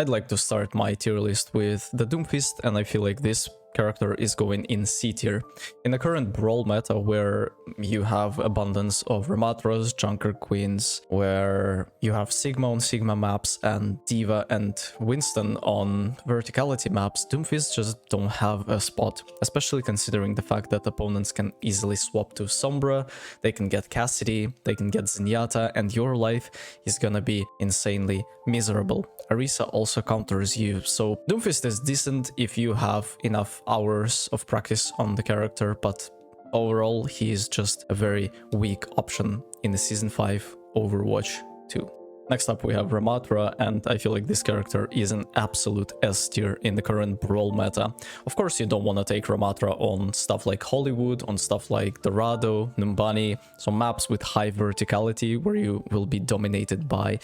I'd like to start my tier list with the Doomfist, and I feel like this character is going in C tier. In the current Brawl meta, where you have abundance of Ramattras, Junker Queens, where you have Sigma on Sigma maps and D.Va and Winston on verticality maps, Doomfist just don't have a spot, especially considering the fact that opponents can easily swap to Sombra, they can get Cassidy, they can get Zenyatta, and your life is gonna be insanely miserable. Orisa also counters you, so Doomfist is decent if you have enough hours of practice on the character, but overall he is just a very weak option in the Season 5 Overwatch 2. Next up we have Ramattra, and I feel like this character is an absolute S tier in the current Brawl meta. Of course you don't want to take Ramattra on stuff like Hollywood, on stuff like Dorado, Numbani, so maps with high verticality where you will be dominated by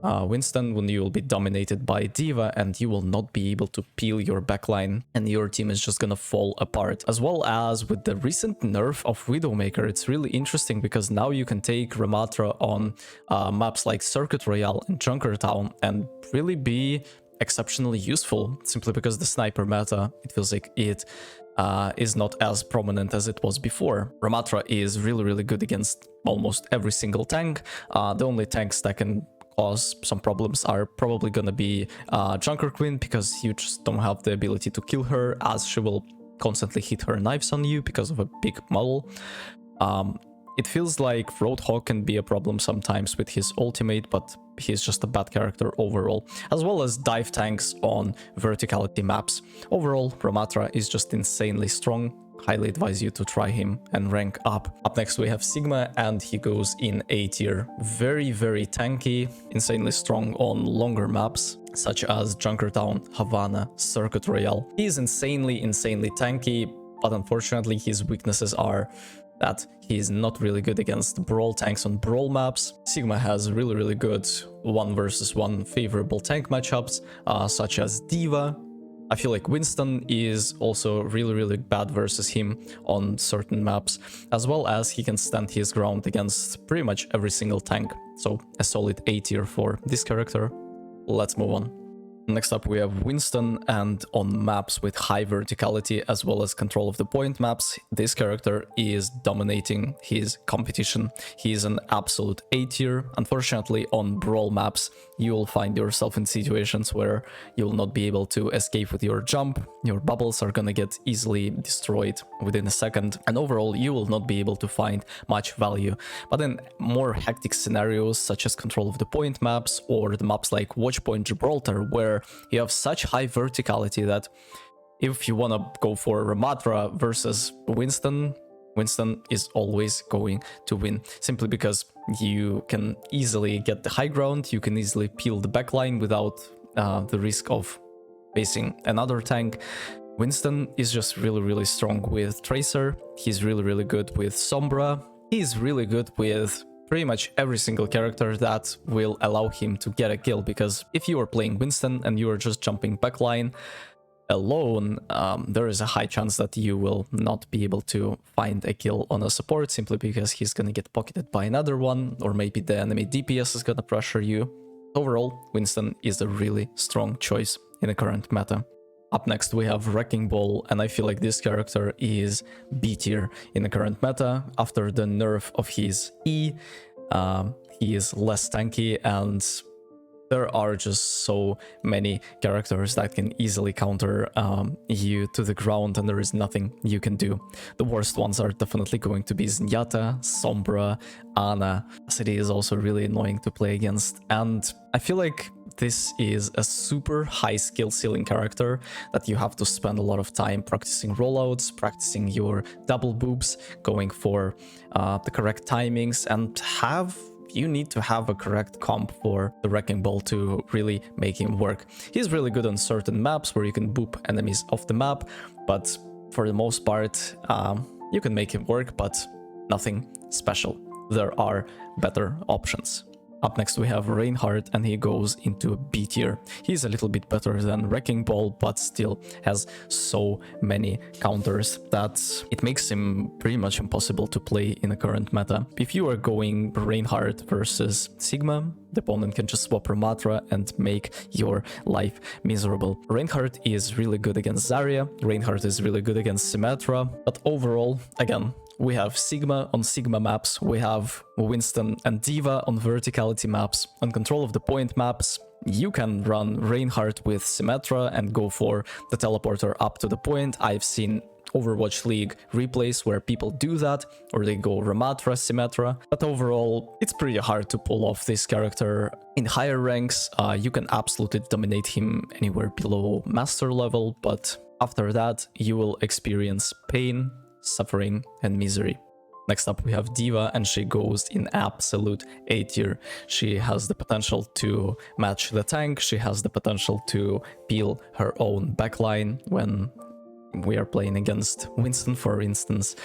Winston, when you will be dominated by D.Va, and you will not be able to peel your backline and your team is just gonna fall apart. As well as with the recent nerf of Widowmaker, it's really interesting because now you can take Ramattra on maps like Circuit Royale and Junkertown and really be exceptionally useful, simply because the sniper meta, it feels like it is not as prominent as it was before. Ramattra is really good against almost every single tank. The only tanks that can cause some problems are probably gonna be Junker Queen, because you just don't have the ability to kill her, as she will constantly hit her knives on you because of a big model. It feels like Roadhog can be a problem sometimes with his ultimate, but he's just a bad character overall, as well as dive tanks on verticality maps. Overall, Ramattra is just insanely strong. Highly advise you to try him and rank up. Up next we have Sigma, and he goes in A tier. Very tanky, insanely strong on longer maps such as Junkertown, Havana, Circuit Royale. He is insanely tanky, but unfortunately his weaknesses are that he is not really good against Brawl tanks on Brawl maps. Sigma has really good 1 versus 1 favorable tank matchups, such as D.Va. I feel like Winston is also really bad versus him on certain maps, as well as he can stand his ground against pretty much every single tank. So a solid A tier for this character. Let's move on. Next up we have Winston, and on maps with high verticality as well as control of the point maps, this character is dominating his competition. He is an absolute A tier. Unfortunately, on Brawl maps, you will find yourself in situations where you will not be able to escape with your jump. Your bubbles are gonna get easily destroyed within a second, and overall you will not be able to find much value. But in more hectic scenarios such as control of the point maps or the maps like Watchpoint Gibraltar, where you have such high verticality that if you want to go for Ramattra versus Winston, Winston is always going to win, simply because you can easily get the high ground, you can easily peel the backline without the risk of facing another tank. Winston is just really strong with Tracer, he's really good with Sombra, he's really good with pretty much every single character that will allow him to get a kill, because if you are playing Winston and you are just jumping backline alone, there is a high chance that you will not be able to find a kill on a support, simply because he's gonna get pocketed by another one, or maybe the enemy DPS is gonna pressure you. Overall, Winston is a really strong choice in the current meta. Up next we have Wrecking Ball, and I feel like this character is B tier in the current meta. After the nerf of his E, he is less tanky, and there are just so many characters that can easily counter you to the ground, and there is nothing you can do. The worst ones are definitely going to be Zenyatta, Sombra, Ana. Cassidy is also really annoying to play against, and I feel like this is a super high skill ceiling character that you have to spend a lot of time practicing rollouts, practicing your double boobs, going for the correct timings, and you need to have a correct comp for the Wrecking Ball to really make him work. He's really good on certain maps where you can boop enemies off the map, but for the most part, you can make him work, but nothing special. There are better options. Up next we have Reinhardt, and he goes into B tier. He's a little bit better than Wrecking Ball, but still has so many counters that it makes him pretty much impossible to play in the current meta. If you are going Reinhardt versus Sigma, the opponent can just swap Ramattra and make your life miserable. Reinhardt is really good against Zarya, Reinhardt is really good against Symmetra, but overall, again, we have Sigma on Sigma maps, we have Winston and D.Va on verticality maps. On control of the point maps, you can run Reinhardt with Symmetra and go for the teleporter up to the point. I've seen Overwatch League replays where people do that, or they go Ramattra, Symmetra, but overall it's pretty hard to pull off this character. In higher ranks, you can absolutely dominate him anywhere below master level, but after that you will experience pain, suffering and misery. Next up we have D.Va, and she goes in absolute A tier. She has the potential to match the tank, she has the potential to peel her own backline when we are playing against Winston, for instance.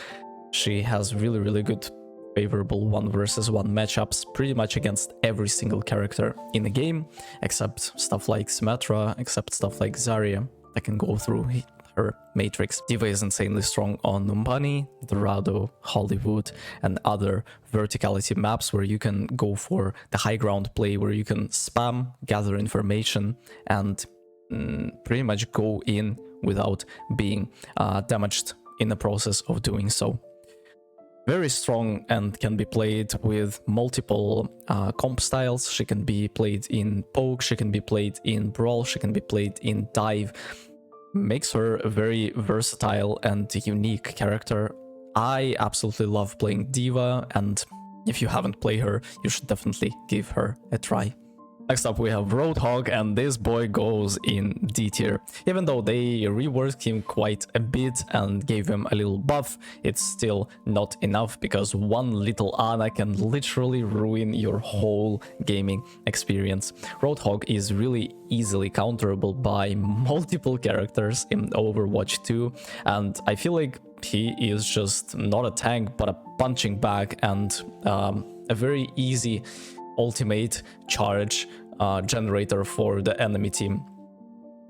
She has really good favorable 1 versus 1 matchups pretty much against every single character in the game, except stuff like Symmetra, except stuff like Zarya that can go through her matrix. D.Va is insanely strong on Numbani, Dorado, Hollywood, and other verticality maps where you can go for the high ground play, where you can spam, gather information, and pretty much go in without being damaged in the process of doing so. Very strong and can be played with multiple comp styles. She can be played in poke, she can be played in brawl, she can be played in dive. Makes her a very versatile and unique character. I absolutely love playing D.Va, and if you haven't played her, you should definitely give her a try. Next up we have Roadhog, and this boy goes in D tier. Even though they reworked him quite a bit and gave him a little buff, it's still not enough, because one little Ana can literally ruin your whole gaming experience. Roadhog is really easily counterable by multiple characters in Overwatch 2, and I feel like he is just not a tank but a punching bag and a very easy ultimate charge generator for the enemy team.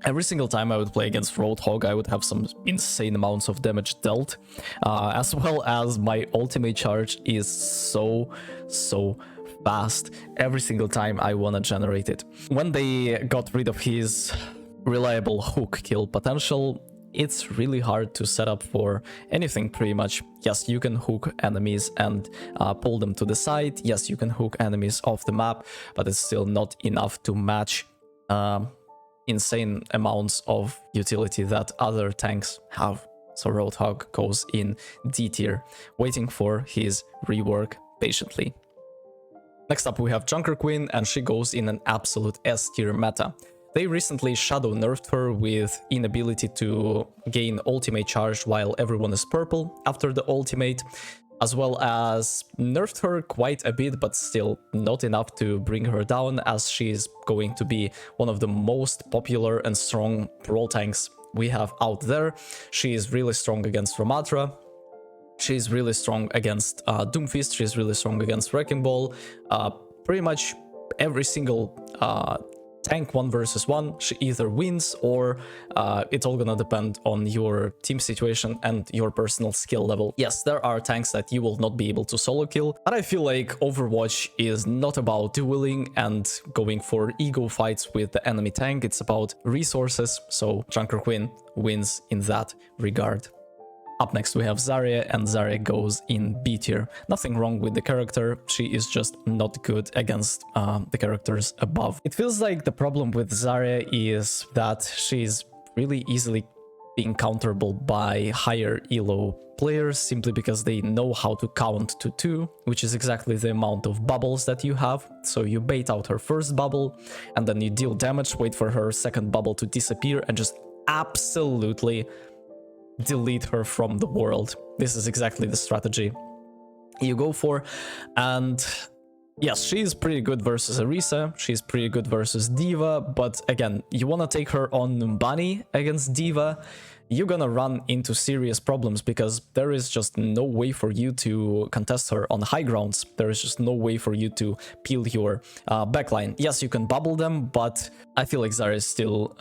Every single time I would play against Roadhog, I would have some insane amounts of damage dealt, as well as my ultimate charge is so fast every single time I wanna generate it. When they got rid of his reliable hook kill potential, it's really hard to set up for anything pretty much. Yes, you can hook enemies and pull them to the side. Yes, you can hook enemies off the map, but it's still not enough to match insane amounts of utility that other tanks have. So Roadhog goes in D tier, waiting for his rework patiently. Next up we have Junker Queen, and she goes in an absolute S tier meta. They recently shadow nerfed her with inability to gain ultimate charge while everyone is purple after the ultimate, as well as nerfed her quite a bit, but still not enough to bring her down, as she's going to be one of the most popular and strong brawl tanks we have out there. She is really strong against Ramattra, she's really strong against Doomfist, she's really strong against Wrecking Ball. Pretty much every single tank 1 versus 1, she either wins or it's all gonna depend on your team situation and your personal skill level. Yes, there are tanks that you will not be able to solo kill, but I feel like Overwatch is not about dueling and going for ego fights with the enemy tank, it's about resources, so Junker Queen wins in that regard. Up next we have Zarya, and Zarya goes in B tier. Nothing wrong with the character, she is just not good against the characters above. It feels like the problem with Zarya is that she's really easily being counterable by higher elo players, simply because they know how to count to 2, which is exactly the amount of bubbles that you have. So you bait out her first bubble, and then you deal damage, wait for her second bubble to disappear, and just absolutely delete her from the world. This is exactly the strategy you go for, and Yes, she's pretty good versus Orisa, she's pretty good versus D.Va, but again, you wanna take her on Numbani against D.Va, you're gonna run into serious problems because there is just no way for you to contest her on high grounds. There is just no way for you to peel your backline. Yes, you can bubble them, but I feel like Zarya still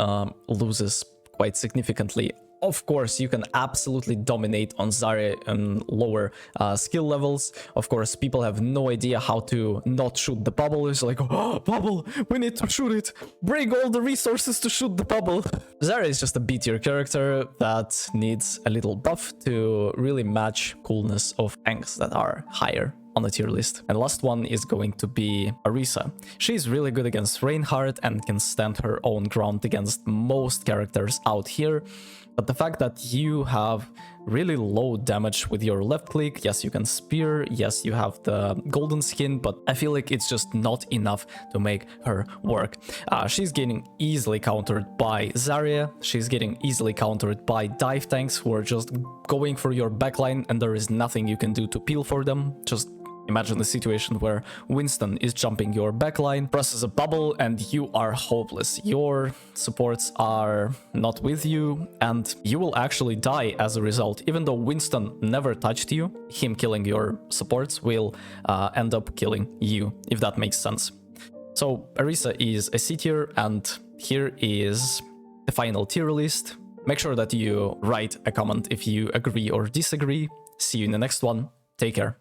loses quite significantly. Of course, you can absolutely dominate on Zarya and lower skill levels. Of course, people have no idea how to not shoot the bubble. It's like, oh, bubble, we need to shoot it. Bring all the resources to shoot the bubble. Zarya is just a B tier character that needs a little buff to really match coolness of tanks that are higher on the tier list. And last one is going to be Orisa. She's really good against Reinhardt and can stand her own ground against most characters out here. But the fact that you have really low damage with your left click, yes, you can spear, yes, you have the golden skin, but I feel like it's just not enough to make her work. She's getting easily countered by Zarya, she's getting easily countered by dive tanks who are just going for your backline and there is nothing you can do to peel for them. Just imagine the situation where Winston is jumping your backline, presses a bubble, and you are hopeless. Your supports are not with you, and you will actually die as a result. Even though Winston never touched you, him killing your supports will end up killing you, if that makes sense. So Orisa is a C tier, and here is the final tier list. Make sure that you write a comment if you agree or disagree. See you in the next one. Take care.